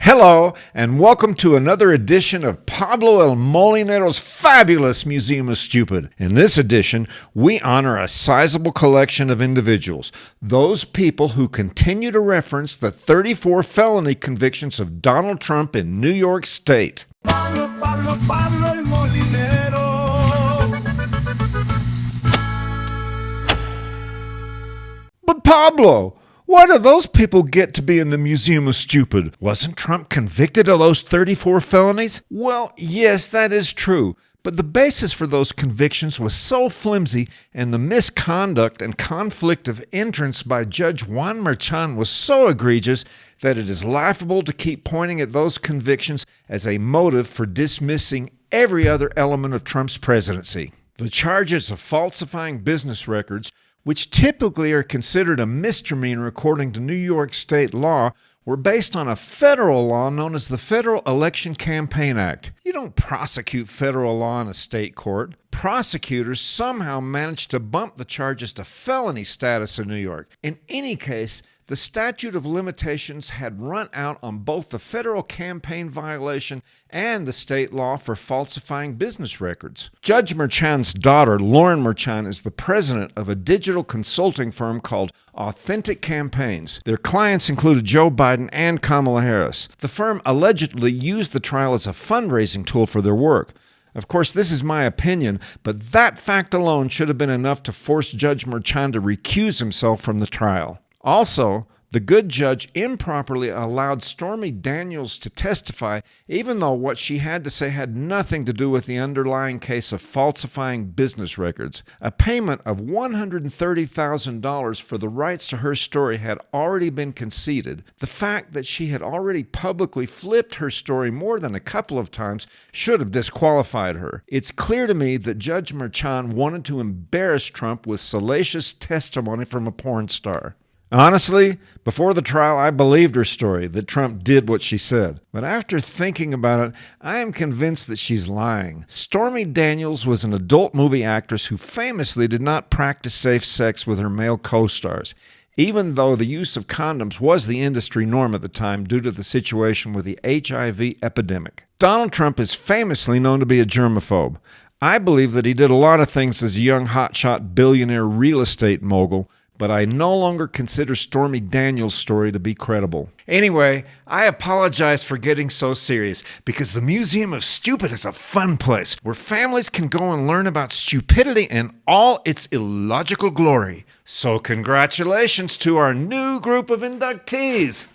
Hello, and welcome to another edition of Pablo El Molinero's fabulous Museum of Stupid. In this edition, we honor a sizable collection of individuals, those people who continue to reference the 34 felony convictions of Donald Trump in New York State. Pablo El Molinero. But Pablo, why do those people get to be in the Museum of Stupid? Wasn't Trump convicted of those 34 felonies? Well, yes, that is true. But the basis for those convictions was so flimsy, and the misconduct and conflict of interest by Judge Juan Merchan was so egregious that it is laughable to keep pointing at those convictions as a motive for dismissing every other element of Trump's presidency. The charges of falsifying business records, which typically are considered a misdemeanor according to New York state law, were based on a federal law known as the Federal Election Campaign Act. You don't prosecute federal law in a state court. Prosecutors somehow managed to bump the charges to felony status in New York. In any case, the statute of limitations had run out on both the federal campaign violation and the state law for falsifying business records. Judge Merchan's daughter, Lauren Merchan, is the president of a digital consulting firm called Authentic Campaigns. Their clients included Joe Biden and Kamala Harris. The firm allegedly used the trial as a fundraising tool for their work. Of course, this is my opinion, but that fact alone should have been enough to force Judge Merchan to recuse himself from the trial. Also, the good judge improperly allowed Stormy Daniels to testify, even though what she had to say had nothing to do with the underlying case of falsifying business records. A payment of $130,000 for the rights to her story had already been conceded. The fact that she had already publicly flipped her story more than a couple of times should have disqualified her. It's clear to me that Judge Merchan wanted to embarrass Trump with salacious testimony from a porn star. Honestly, before the trial, I believed her story that Trump did what she said. But after thinking about it, I am convinced that she's lying. Stormy Daniels was an adult movie actress who famously did not practice safe sex with her male co-stars, even though the use of condoms was the industry norm at the time due to the situation with the HIV epidemic. Donald Trump is famously known to be a germaphobe. I believe that he did a lot of things as a young hotshot billionaire real estate mogul, but I no longer consider Stormy Daniels' story to be credible. Anyway, I apologize for getting so serious, because the Museum of Stupid is a fun place where families can go and learn about stupidity in all its illogical glory. So congratulations to our new group of inductees.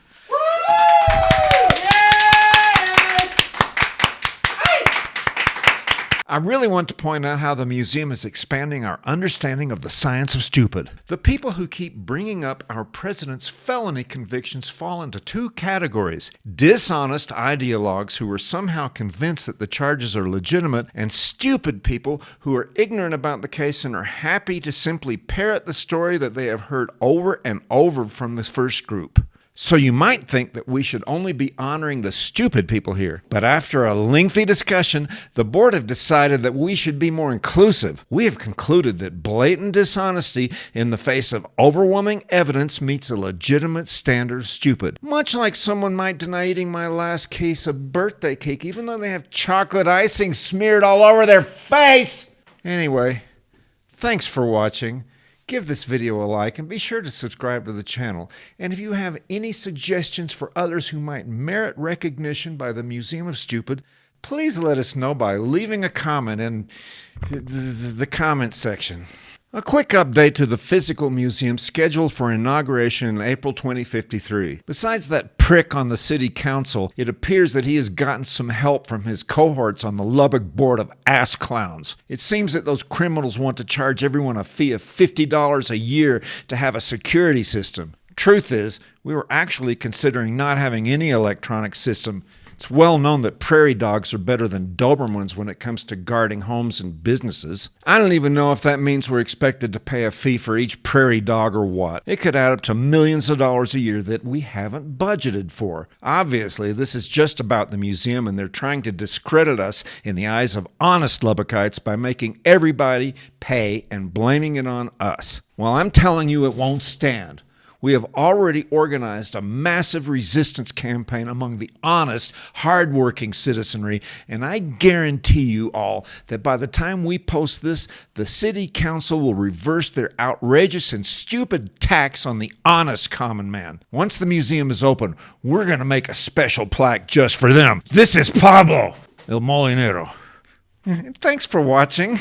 I really want to point out how the museum is expanding our understanding of the science of stupid. The people who keep bringing up our president's felony convictions fall into two categories: dishonest ideologues who are somehow convinced that the charges are legitimate, and stupid people who are ignorant about the case and are happy to simply parrot the story that they have heard over and over from the first group. So you might think that we should only be honoring the stupid people here. But after a lengthy discussion, the board have decided that we should be more inclusive. We have concluded that blatant dishonesty in the face of overwhelming evidence meets a legitimate standard of stupid. Much like someone might deny eating my last case of birthday cake, even though they have chocolate icing smeared all over their face. Anyway, thanks for watching. Give this video a like and be sure to subscribe to the channel. And if you have any suggestions for others who might merit recognition by the Museum of Stupid, please let us know by leaving a comment in the comment section. A quick update to the physical museum scheduled for inauguration in April 2053. Besides that prick on the city council, it appears that he has gotten some help from his cohorts on the Lubbock board of ass clowns. It seems that those criminals want to charge everyone a fee of $50 a year to have a security system. Truth is, we were actually considering not having any electronic system. It's well known that prairie dogs are better than Dobermans when it comes to guarding homes and businesses. I don't even know if that means we're expected to pay a fee for each prairie dog or what. It could add up to millions of dollars a year that we haven't budgeted for. Obviously, this is just about the museum, and they're trying to discredit us in the eyes of honest Lubbockites by making everybody pay and blaming it on us. Well, I'm telling you it won't stand. We have already organized a massive resistance campaign among the honest, hardworking citizenry, and I guarantee you all that by the time we post this, the city council will reverse their outrageous and stupid tax on the honest common man. Once the museum is open, we're going to make a special plaque just for them. This is Pablo, El Molinero. Thanks for watching.